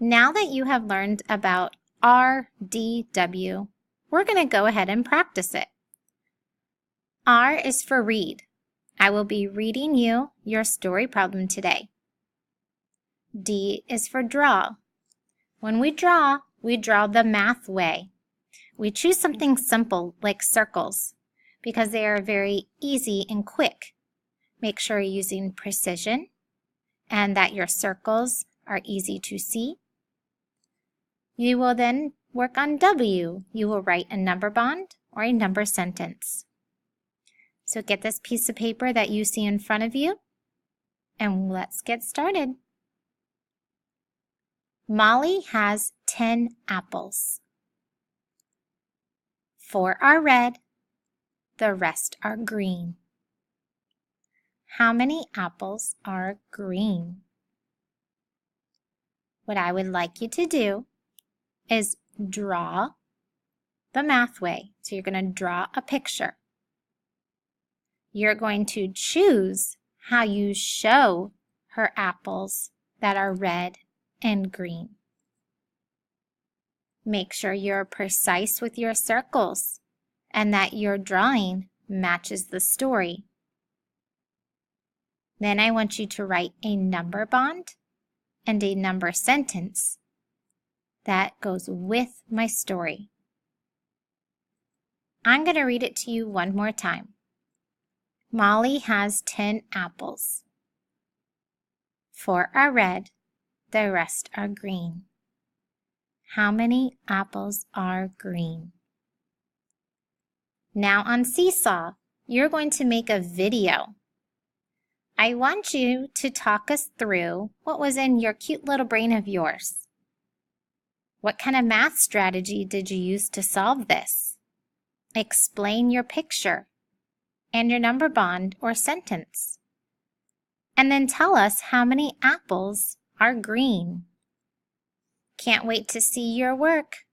Now that you have learned about RDW, we're going to go ahead and practice it. R is for read. I will be reading you your story problem today. D is for draw. When we draw the math way. We choose something simple like circles because they are very easy and quick. Make sure you're using precision and that your circles are easy to see. You will then work on W. You will write a number bond or a number sentence. So get this piece of paper that you see in front of you and let's get started. Molly has 10 apples. 4 are red, the rest are green. How many apples are green? What I would like you to do is draw the math way. So you're going to draw a picture. You're going to choose how you show her apples that are red and green. Make sure you're precise with your circles and that your drawing matches the story. Then I want you to write a number bond and a number sentence that goes with my story. I'm going to read it to you one more time. Molly has 10 apples. 4 are red, the rest are green. How many apples are green? Now on Seesaw, you're going to make a video. I want you to talk us through what was in your cute little brain of yours. What kind of math strategy did you use to solve this? Explain your picture and your number bond or sentence. And then tell us how many apples are green. Can't wait to see your work.